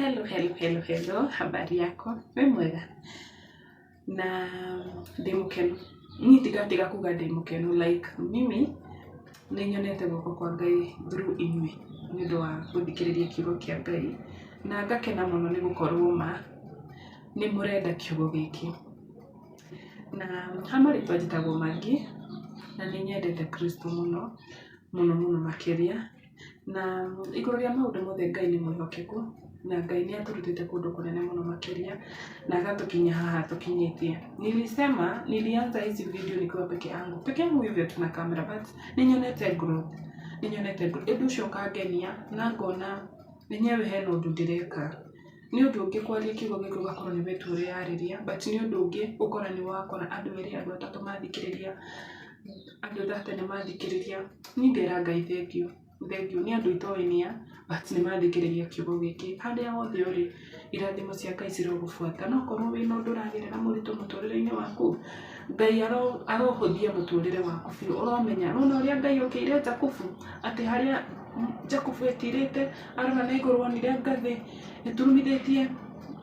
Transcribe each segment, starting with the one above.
Hello, habari yako? We mwega? Na ndimukenu. Ni tiga kuga ndimukenu like mimi ninyonete guko kwa Ngai through inywe nindo wa guthikiriria kiugo kia Ngai na ngakena muno ni gukorwo ni murenda kiugo giki. Na hamari twajitagwo mangi na ninyendete Kristo muno makiria na iguru ria maundu mothe Ngai ni mwihokeku na Ngai ni aturutite kundu kunene muno makiria na agatukinya haha tukinyitie. Nilianza hizi video nikiwa peke yangu hivyo tuna kamera but ninyonete growth edu shoka genia na ngona nenyewe heno undu ndireka ni undu ungi kwaria kiugo giko gakorwo ni betu uri yariria but ni undu ungi ukora ni wakora andu eri andu atatu mathikiriria andu thate ni mathikiriria ni ngera Ngai thank you ni andu itoinia but ni mathikiriria kiugo giki haria hothe uri irathimo cia Ngai cirogubuata no korwo wina undu uragerera muritu muturire-ini waku Ngai arohothia muturire waku biu uromenya no uria Ngai okire Jakubu ati haria Jakubu etirite arona na iguru onire ngathi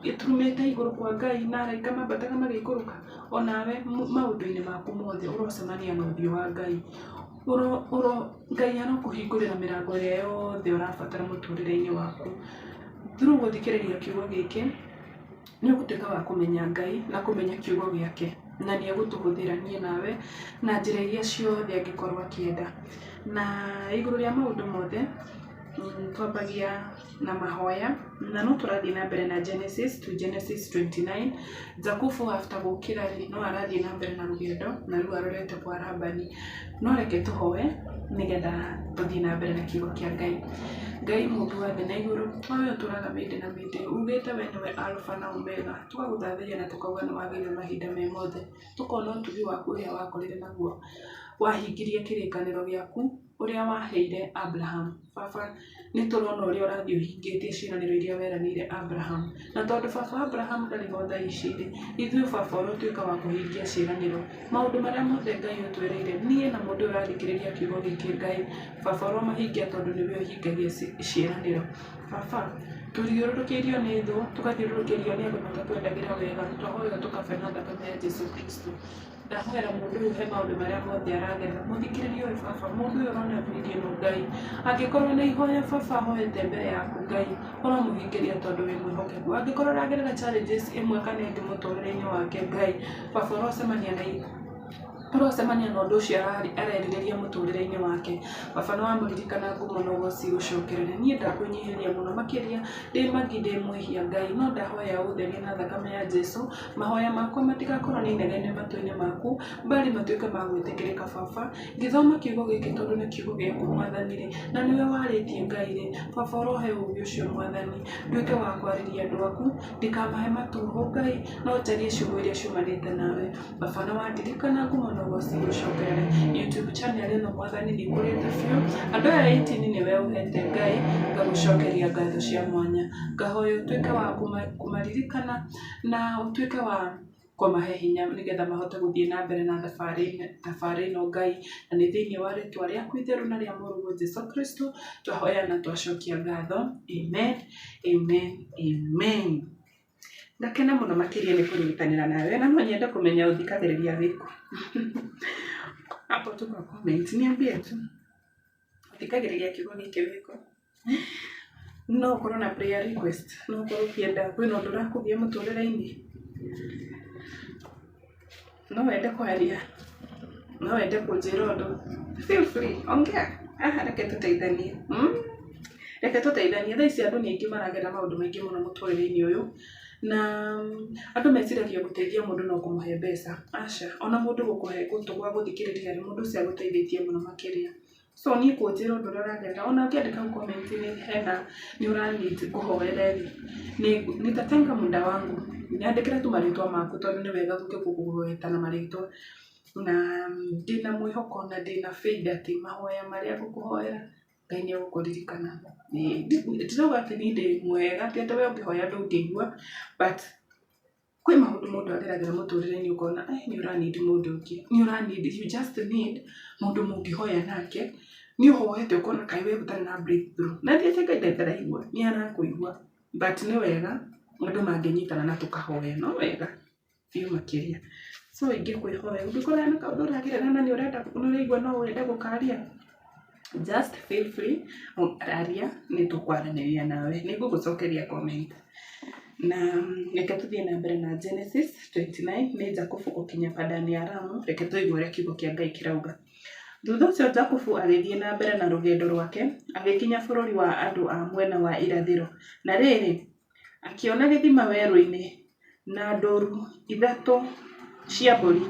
iturumite iguru kwa Ngai na araika mambataga magikuruka onawe maundu-ini maku mothe urocemania na uthio wa Ngai Ngai arokuhingurira mirango ria yothe urabatara muturire-ini waku through guthikiriria kiugo giki ni ugutuika wa kumenya Ngai na kumenya kiugo giake na ni agutuhuthira nie nawe na njira iria ciothe angikorwo akienda na iguru ria maundu mothe twabagia na mahoya na no turathie na mbere na Genesis 29. Jakubu after gukira no arathie na mbere na rugendo na riu arorete kwa Labani no reke tuhoe nigetha tuthie na mbere na kiugo kia Ngai mundu wa thĩ na iguru oyo turaga mĩndĩ na mĩndĩ ugite we niwe alpha na omega tukaguthathiria na tukauga ni wagĩrĩire mahinda me mothe tukona ũtugi waku ũrĩa wakorire naguo wahingirie kĩrĩkanĩro gĩaku uria waheire Abraham baba ni turona uria urathie uhingitie ciĩranĩro iria weranĩire Abraham na tondu baba Abraham ndari ho thaa ici ithuĩ baba urotuĩka wa kuhingia ciĩranĩro maundu maria mothe Ngai utwĩrĩire nie na mundu urathikĩrĩria kiugo gĩkĩ Ngai baba uromahingia tondu niwe uhingagia ciĩranĩro baba tũthiũrũrũkĩirio nĩ thũ tugathiũrũrũkĩrio nĩ andũ matatwendagira wega twahoya tukabena thakame ya Jesu Kristo ndahoera mundu uyu he maundu maria mothe aragerera muthikiririe uyu baba mundu uyu uronanirie no Ngai angikorwo ni ihoya baba hoete mbere yaku Ngai uromuhingiria tondu wi mwihokeku angikorwo aragerera challenges imwe kana indi muturire-ini wake Ngai baba urocemania na undu ucio arerirĩria muturire-ini wake baba no amuririkana ngumo no goci gucokerere nie ndakunyihiria muno makiria ndi magi ndi mwihia Ngai no ndahoya utherie na thakame ya Jesu mahoya makwa matigakorwo ni inegene matu-ini maku bali matuike ma gwitikirika baba ngithoma kiugo giki tondu ni kiugo giaku mwathani na niwe waritie Ngai baba urohe ugi ucio mwathani nduike wa kwariria andu aku ndikamahe matuho Ngai no njarie ciugo iria ciumanite nawe baba no wandirikana ngumo no goci gucokerere YouTube channel ino mwathani ni kurite biu andu aya 18 niwe uhete Ngai ngagucokeria ngatho cia mwanya ngahoya utuike wa kumaririkana na utuike wa kumahe hinya nigetha mahote guthie na mbere na thabarĩ ino Ngai na ni thiini wa ritwa riaku itheru na ria mũrũgũ Jesu Kristo twahoya na twacokia ngatho amen. Ndakena muno makiria ni kũnyitanĩra nawe na no nyende kũmenya ũthikagĩrĩria wĩkũ hapo tuka comment niambie tu ũthikagĩrĩria kiugo gĩkĩ wĩkũ no ũkorwo na prayer request no ũkorwo ũkĩenda kwĩna ũndũ ũrakũgia mũtũrĩre-inĩ no wende kwaria no wende kũnjĩra ũndũ feel free ongea reke tũteithanie thaa ici andũ nĩ aingĩ maragerera maũndũ maingĩ mũno mũtũrĩre-inĩ ũyũ na andu meciragia guteithia mundu no kumuhe mbeca aca ona mundu gutugwa guthikiriria ri mundu cia guteithĩtie muno makiria so ni kunjira undu uragerera ona ukiandika comment ni hena ni uraniti kuhoereri nitatenga muda wangu niandikira tu maritwa maku tondu ni wega tuke kukuhoeta na maritwa na ndina mwihoko na ndina faith ati mahoya maria ngukuhoera Ngai ni agukuririkana ndĩrauga atĩ ni ndĩ mwega atĩ we ũngĩhoya ndũngĩigua but kwĩ maũndũ mũndũ ageragĩra mũtũrĩre-inĩ ũkona ni ũranidi mũndũ ũngĩ you just need mũndũ mũngĩhoya nake ni ũhoete ũkona kaĩ we gũtarĩ na breakthrough na ndiĩte Ngai ndaraigua ni arakũigua but nĩ wega andũ mangĩnyitana na tũkahoya, no wega biũ makĩria. So ingĩkwĩhoya ũngĩkorwo na kaũndũ ũragerera na nĩ ũraigua no wende gũkaria, just feel free aria, nĩ tũkwaranĩria nawe, nĩ ngũgũcokeria comment. Na reke tũthiĩ na mbere na Genesis 29 nĩ Jakubu gũkinya Padani Aramu, reke tũigue ũrĩa kiugo kĩa Ngai kĩrauga. Thutha ũcio Jakubu agĩthiĩ na mbere na rũgendo rwake, agĩkinya bũrũri wa andũ a mwena wa irathĩro. Na rĩrĩ, akĩona gĩthima werũ-inĩ na ndũũru ithatũ cia mbũri,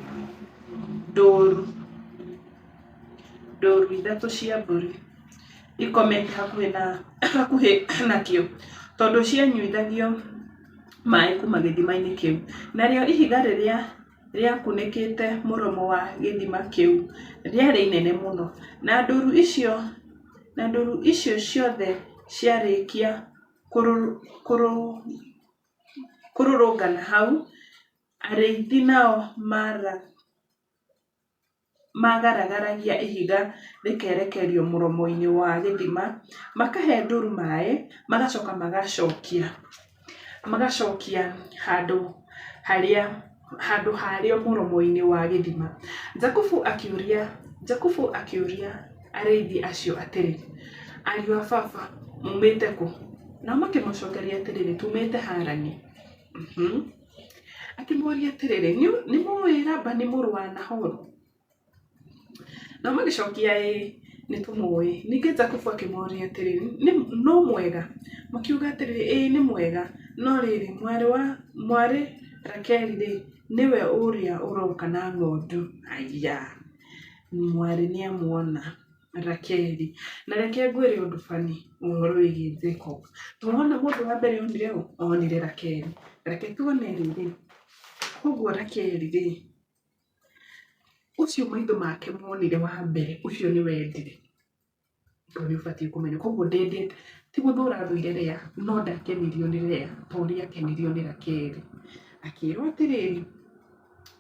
ndũũru ithatũ cia mbũri ikomete hakuhĩ nakĩo, tondũ cianyuithagio maĩ kuma gĩthima-inĩ kĩu. Narĩo ihiga rĩrĩa rĩakunĩkĩte mũromo wa gĩthima kĩu rĩarĩ inene mũno, na ndũũru icio ciothe ciarĩkia kũrũrũngana hau, arĩithi nao magaragaragia ihiga rĩkerekerio mũromo-inĩ wa gĩthima, makahe ndũũru maĩ, magacokia handũ harĩo mũromo-inĩ wa gĩthima. Jakubu akĩũria arĩithi acio atĩrĩ, ariũ a baba mumĩte kũ? Nao makĩmũcokeria atĩrĩrĩ, tumĩte Harani. Akĩmoria atĩrĩrĩ, nĩ mũĩ Labani mũrũ wa Nahoru? Nao magĩcokia ĩĩ nĩ tũmũĩ. Ningĩ Jakubu akĩmoria atĩrĩrĩ, no mwega? Makiuga atĩrĩrĩ, ĩĩ nĩ mwega, no rĩrĩ mwarĩ Rakeli rĩ, nĩwe ũrĩa ũroka na ng'ondu. Aya, mwarĩ nĩ amuona Rakeli. Na reke ngwĩre ũndũ funny ũhoro wĩgiĩ Jacob. Tũrona mũndũ wa mbere onire Rakeli. Reke tuone rĩrĩ, koguo Rakeli rĩ, ũcio maitho make monire wa mbere, ũcio nĩ wendire. Tondũ ũbatiĩ kũmenya, koguo ndendete, ti gũthũra thũire Lea, no ndakenirio nĩ Lea ta ũrĩa akenirio nĩ Rakeli. Akĩĩrwo atĩrĩrĩ,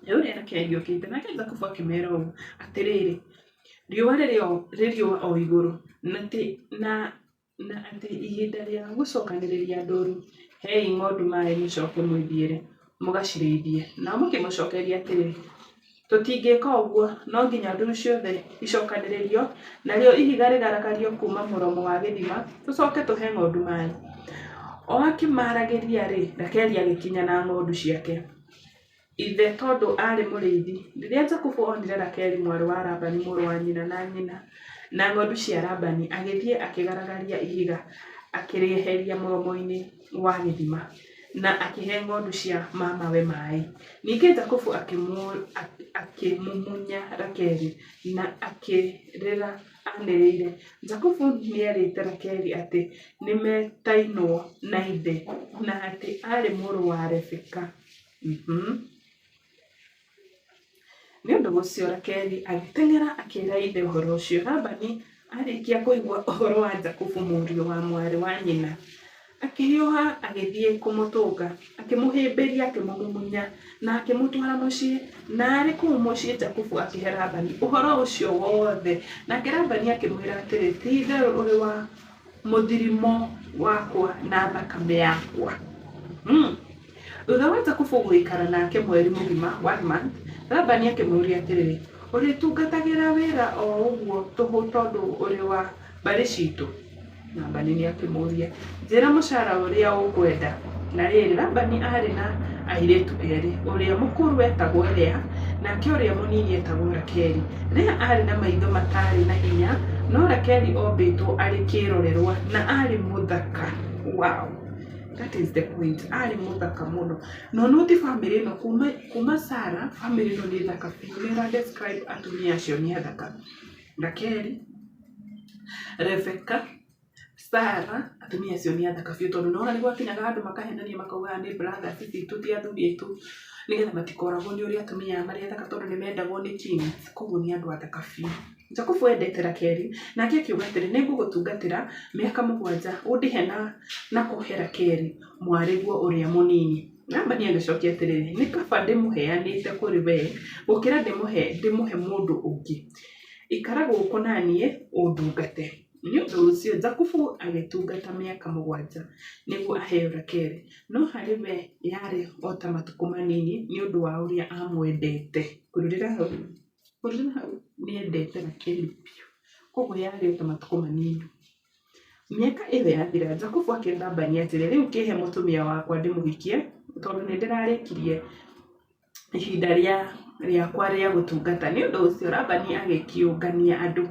ũrĩa Rakeli okĩte, nake Jakubu akĩmera ũũ atĩrĩrĩ, riũa rĩriũa o igũrũ, na atĩ ihinda rĩa gũcokanĩrĩria ndũũru, hei ng'ondu maĩ mũcoke mwĩthiĩre mũgacirĩithie. Nao makĩmũcokeria atĩrĩrĩ, tũtingĩka ũguo, no nginya ndũũru ciothe icokanĩrĩrio, narĩo ihiga rĩgaragario kuma mũromo wa gĩthima, tũcoke tũhe ng'ondu maĩ. O akĩmaragĩria rĩ, Rakeli agĩkinya na ng'ondu ciake. Ithe tondũ arĩ mũrĩithi, rĩrĩa Jakubu onire Rakeli mwarĩ wa Labani mũrũ wa nyina na ng'ondu cia Labani, agĩthiĩ akĩgaragaria ihiga, akĩrĩeheria mũromo-inĩ wa gĩthima, na akĩhe ng'ondu cia mamawe maĩ. Ningĩ Jakubu akĩmumunya Rakeli na akĩrĩra anĩrĩire. Jakubu nĩerĩte Rakeli atĩ nĩmetainwo na ithe na atĩ arĩ mũrũ wa Rebeka. Nĩ ũndũ ũcio Rakeli agĩteng'era akĩĩra ithe ũhoro ũcio. Labani arĩkia kũigua ũhoro wa Jakubu mũriũ wa mwarĩ wa nyina, akĩhiũha agĩthiĩ kũmũtũnga, akĩmũhĩmbĩria, akĩmũmumunya na akĩmũtwara mũciĩ. Na arĩ kũu mũciĩ Jakubu akĩhe Labani ũhoro ũcio wothe. Nake Labani akĩmwĩra atĩrĩ, ti-itherũ ũrĩ wa mũthirimo wakwa na thakame yakwa. Thutha wa Jakubu gũikara nake mweri mũgima, 1 month, Labani akĩmũũria atĩrĩrĩ, ũrĩtungatagĩra wĩra o ũguo tũhũ tondũ ũrĩ wa mbarĩ citũ? Labani nĩakĩmũũria, njĩra mũcara ũrĩa ũkwenda. Na rĩrĩ, Labani arĩ na airĩtu erĩ, ũrĩa mũkũrũ etagwo Lea, nake ũrĩa mũnini etagwo Rakeli. Lea arĩ na maitho matarĩ na hinya, no Rakeli ombĩtwo arĩ kĩrorerwa na arĩ mũthaka. Wow, that is the point. Arĩ mũthaka mũno. No noti family ĩno kuma Sara, family ĩno nĩ thaka biũ. Nĩ describe atumia acio nĩ athaka. Rakeli, Rebeka, Sara, atumia acio nĩ athaka biũ, tondũ nona nĩ gwakinyaga andũ makahenania makauga nĩ brothers citũ ti athuri aitũ, nĩgetha matikoragwo nĩ ũrĩa atumia marĩ athaka tondũ nĩ mendagwo nĩ kings. Koguo nĩ andũ athaka biũ. Jakubu endete Rakeli, nake akiuga atĩrĩ, nĩngũgũtungatĩra mĩaka 7 ũndĩhe na kũhe Rakeli mwarĩguo ũrĩa mũnini. Labani agĩcokia atĩrĩrĩ, nĩ kaba ndĩmũheanĩte kũrĩ we gũkĩra ndĩmũhe mũndũ ũngĩ. Ikara gũkũ na niĩ ũndungate. nĩ ũndũ ũcio Jakubu agĩtungata mĩaka 7 nĩguo aheo Rakeli, no harĩ we yarĩ o ta matukũ manini nĩ ũndũ wa ũrĩa amwendete. Kũrũrĩra hau nĩ endete Rakeli biũ, koguo yarĩ o ta matukũ manini. Mĩaka ĩyo yathira, Jakubu akĩĩra Labani atĩrĩ, rĩu kĩhe mũtumia wakwa ndĩmũhikie, tondũ nĩ ndĩrarĩkirie ihinda rĩakwa rĩa gũtungata. Nĩ ũndũ ũcio Labani agĩkĩũngania andũ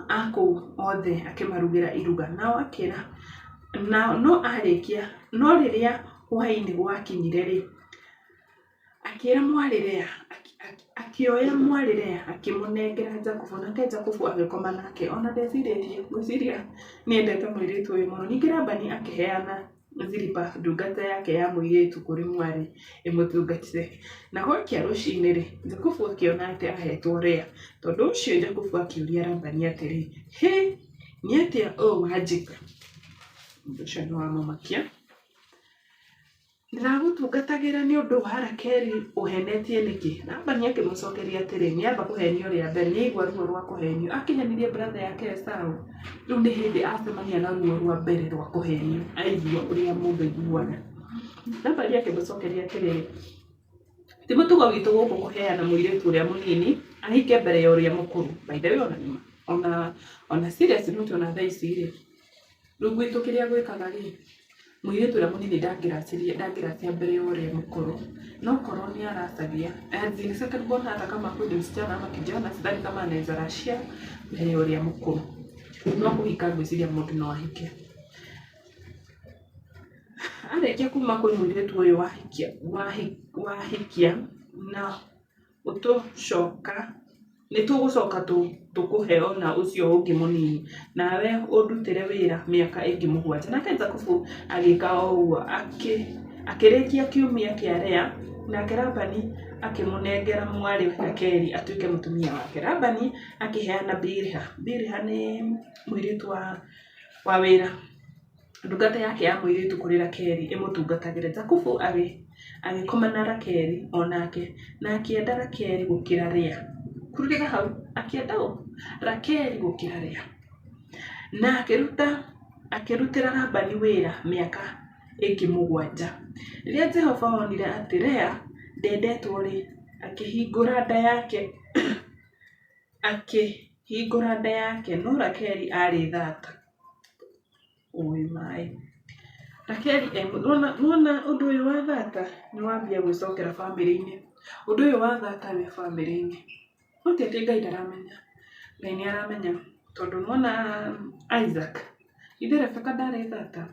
a kũu othe akĩmarugĩra iruga, nao akĩĩra no rĩrĩa hwaĩ-inĩ gwakinyire-rĩ, akĩoya mwarĩ Lea akĩmũnengera Jakubu, nake Jakubu agĩkoma nake. Ona ngwĩciria nĩ endete mũirĩtu ũyũ mũno. Ningĩ Labani akĩheana Zilipa ndungata yake ya mũirĩtu kũrĩ mwarĩ ĩmũtungatĩre. Na gwakia rũciinĩ-rĩ, Jakubu akĩona atĩ ahetwo Lea. Tondũ ũcio Jakubu akĩũria Labani atĩrĩ, nĩ atĩa ũũ wanjĩka? Ũndũ ũcio nĩ wamũmakia. Ndĩragũtungatagĩra nĩ ũndũ wa Rakeli ũhenetie nĩkĩ? Labani akĩmũcokeria atĩrĩ, nĩ amba kũhenio rĩa mbere, nĩ aigua ruo rwa kũhenio. Akĩhenirie brother yake Esau, rĩu nĩ hĩndĩ acemania na ruo rwa mbere rwa kũhenio, aigua ũrĩa mũndũ aiguaga. Labani akĩmũcokeria atĩrĩ, ti mũtugo witũ gũkũ kũheana mũirĩtu ũrĩa mũnini ahike mbere ya ũrĩa mũkũrũ. By the way, ona serious note ona thaa ici-rĩ, rĩu gwitũ kĩrĩa gwĩkaga-rĩ, mũirĩtu ũrĩa mũnini ndangĩracia mbere ya ũrĩa mũkũrũ. No korwo nĩ aracagia, mbona hata kama kweli msichana ama kijana, sidhani kama anaweza rashia mbere ya ũrĩa mũkũrũ. No kũhika ngwĩciria mũndũ no ahike. Arĩkia kuma kwĩ mũirĩtu ũyũ wahikia na nĩtũgũcoka tũkũhe ona ũcio ũngĩ mũnini, nawe ũndutĩre wĩra mĩaka ĩngĩ 7. Nake Jakubu agĩka o ũguo, akĩrĩkia kiumia kĩa Lea, nake Labani akĩmũnengera mwarĩ Rakeli atuĩke mũtumia wake. Labani akĩheana Biliha. Biliha nĩ mũirĩtu wa wĩra, ndungata yake ya mũirĩtu kũrĩ Rakeli ĩmũtungatagĩre. Jakubu agĩkoma na Rakeli onake, na akĩenda Rakeli gũkĩra Lea. Kũrũgĩra hau, akĩenda Rakeli gũkĩra Lea. Na akĩrutĩra Labani wĩra mĩaka ĩngĩ 7. Rĩrĩa Jehova onire atĩ Lea ndendetwo-rĩ, akĩhingũra nda yake, no Rakeli arĩ thata. Rakeli nona ũndũ ũyũ wa thata nĩ wambia gwĩcokera bamĩrĩ-inĩ. Ũndũ ũyũ wa thata wĩ bamĩrĩ-inĩ, no ti atĩ Ngai ndaramenya, Ngai nĩ aramenya. Tondũ nona Isaac, ithe Rebeka ndarĩ thata,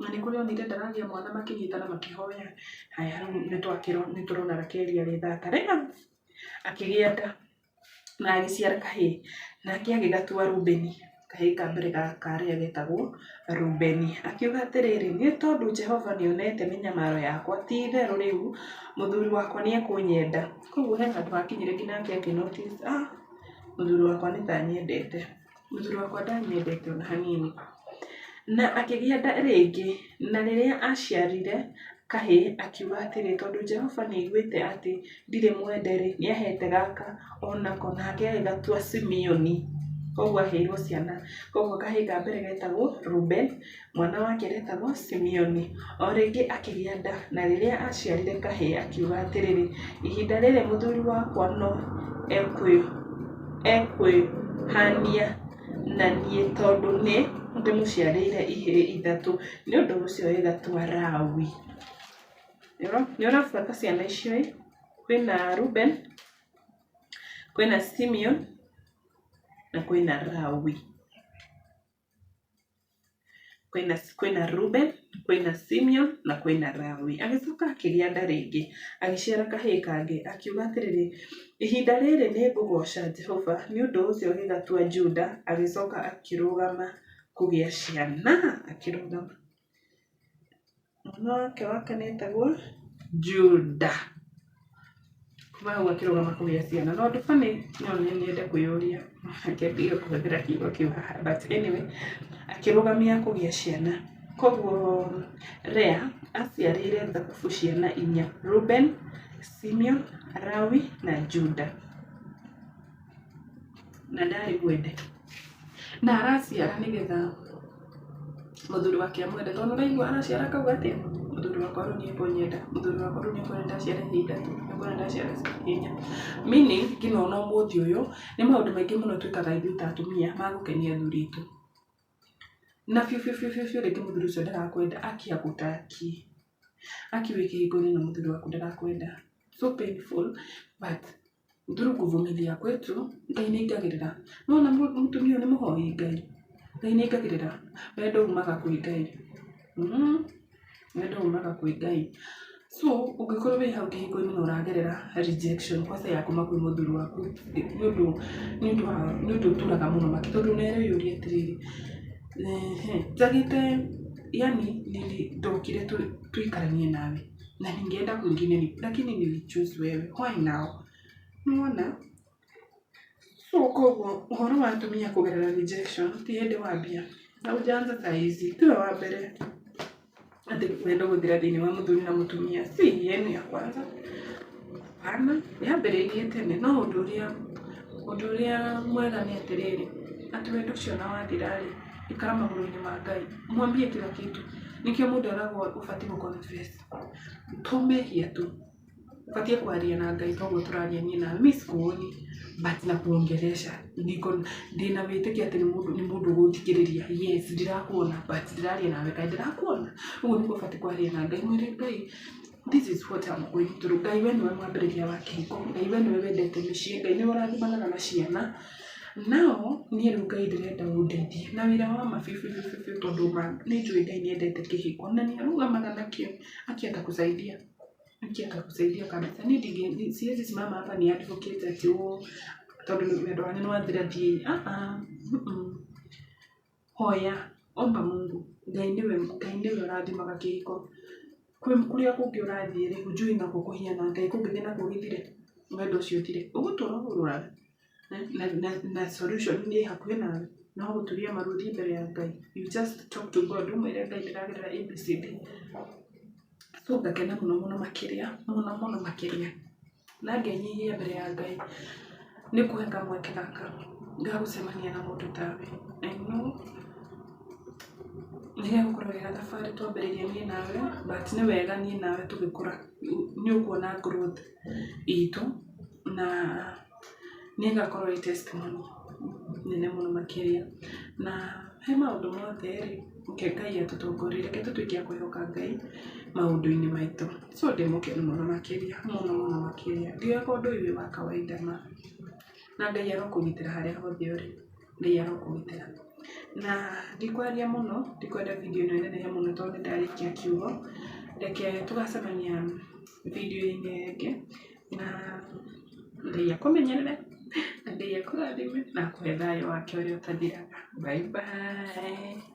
na nĩ kũrĩ onire ndaragĩa mwana makĩnyitana makĩhoya. Haya, rĩu nĩtũrona Rakeli arĩ thata. Lea akĩgĩa nda na agĩciara kahĩĩ, nake agĩgatua Rubeni. Kahĩĩ ka mbere ka Lea getagwo Rubeni. Akiuga atĩrĩrĩ, nĩ tondũ Jehova nĩonete mĩnyamaro yakwa, ti itherũ rĩu mũthuri wakwa nĩ ekũnyenda. Koguo he handũ hakinyire nginake akĩnotice, mũthuri wakwa nĩ ta nyendete. Mũthuri wakwa ndanyendete ona hanini. Na akĩgĩa nda rĩngĩ, na rĩrĩa aciarire kahĩĩ akiuga atĩrĩ, tondũ Jehova nĩaiguĩte atĩ ndirĩ mwende-rĩ, nĩahete gaka onako, nake agĩgatua Simeoni. Koguo aheirwo ciana. Koguo kahĩĩ ka mbere getagwo Ruben, mwana wake etagwo Simeoni. O rĩngĩ akĩgĩa nda, na rĩrĩa aciarire kahĩĩ akiuga atĩrĩrĩ, ihinda rĩrĩ mũthuri wakwa no ekwĩhania na niĩ, tondũ nĩ ndĩmũciarĩire ihĩĩ 3. Nĩ ũndũ ũcio ĩgatua Lawi. Nĩ ũrabuata ciana icio, kwĩna Ruben, kwĩna Simeon, na kwĩna Lawi. Kwĩna Ruben, kwĩna Simeon, na kwĩna Lawi. Agĩcoka akĩgĩa nda rĩngĩ, agĩciara kahĩĩ kangĩ, akiuga atĩrĩrĩ, ihinda rĩrĩ nĩ ngũgoca Jehova. Nĩ ũndũ ũcio gĩgatua Juda. Agĩcoka akĩrũgama kũgĩa ciana, akĩrũgama. Mwana wake wa kana etagwo Juda. Kuma hau akĩrũgama kũgĩa ciana. No ũndũ funny, no nyende kwĩyũria, akĩambia kũhũthĩra kiugo kĩu haha, but anyway, akĩrũgamia kũgĩa ciana. Koguo Lea aciarĩire Jakubu ciana 4: Ruben, Simeon, Lawi na Juda. na ndari mwende na araciara nigetha muthuri wake amwende tondu raigua araciara kauga atia muthuri wakwa ru niekunyenda muthuri wakwa ru niekwenda ciara ithatu niekwenda ciara inya meaning kino no muthi uyu ni maundu maingi muno twikaga ithuĩ ta atumia magukenia athuri itu na fiu rĩngĩ muthuri ucio ndarakwenda akiagutaki akiweke hingoni na muthuri waku ndarakwenda so painful but through kuvumilia kwetu Ngai nĩaingagĩrĩra nona mũtumia ni muhoi Ngai nĩaingagĩrĩra wendo umaga kwĩ Ngai wendo umaga kwĩ Ngai so ũngĩkorwo wĩ hau kĩhingo-inĩ na ũragerera rejection kwanza ya kuma kwĩ muthuri waku nĩ ũndũ ũturaga mũno maki tondũ nĩareyũria atĩrĩrĩ njagĩte yani ndokire tuikaranie nawe na ningeenda kwingine lakini nilichoose wewe why now unaona so koguo uhoro wa atumia kugerera rejection ti hĩndĩ wambia na ujanza ta hizi tiwe wa mbere ati wendo guthira thĩinĩ wa muthuri na mutumia si yenu ya kwanza hana yambĩrĩirie tene no ũndũ ũrĩa mwega nĩ atĩrĩrĩ ati wendo ũcio na wathira-rĩ ikara magũrũ-inĩ ma Ngai mwambie kila kitu nikio mũndũ aragwo ũbatiĩ gũconfess tumehia tu ũbatiĩ kwaria na Ngai toguo tũraria niĩ nawe miss kuoni but na kuongeresha ndina wĩtĩkia atĩ nĩ mũndũ ũgũthikĩrĩria yes ndirakuona but ndĩraria nawe Ngai ndirakuona ũguo nĩguo ũbatiĩ kwaria na Ngai mwĩre Ngai this is what I'm going through Ngai we nĩwe mwambĩrĩria wa kĩhiko Ngai we nĩwe wendete mĩciĩ Ngai nĩwe ũrathimanaga na ciana nao niĩ rĩu Ngai ndĩrenda ũndeithie na wĩra wa mabibi tondũ nĩ njũĩ Ngai nĩendete kĩhiko na nĩarugamaga nakĩo akienda kusaidia kabisa niĩ siwezi simama hapa ni advocate ati tondũ wendo wanyu nĩwathira thiĩ hoya omba Mungu Ngai nĩwe ũrathimaga kĩhiko kũrĩa kũngĩ ũrathiĩ-rĩ njui na gũkũhiana Ngai kũngĩthiĩ na kũgĩthire wendo ũcio ũthire ũgũtũra ũrũraga na solution nĩ hakuhĩ nawe no gũturia maruthi mbere ya Ngai you just talk to God umwĩre Ngai ndĩragerera ABCD so ngakena mũno makĩria na ngenyihia mbere ya Ngai nĩ kũhe kamweke gaka ngagũcemania na mũndũ tawe I know nĩgetha gũkorwo wega thabarĩ twambĩrĩria niĩ nawe but nĩ wega niĩ nawe tũgĩkũra nĩ ũkuona growth itũ na nĩgakorwo ĩ testimony nene mũno makĩria na he maũndũ mothe-rĩ Ngai atũtongorie reke tũtuĩke a kwĩhoka Ngai maũndũ-inĩ maitũ so ndĩ mũkenu mũno makĩria ndigakorwo ũndũ ũyũ wĩ wa kawaida na Ngai arokũgitĩra harĩa hothe ũrĩ Ngai arokũgitĩra na ndikwaria mũno ndikwenda video ĩno ĩnenehe mũno tondũ nĩndarĩkia kiugo reke tũgacemania video-inĩ ĩngĩ na Ngai akũmenyerere na Ngai akũrathime na akũhe thayũ wake ũrĩa ũtathiraga bye bye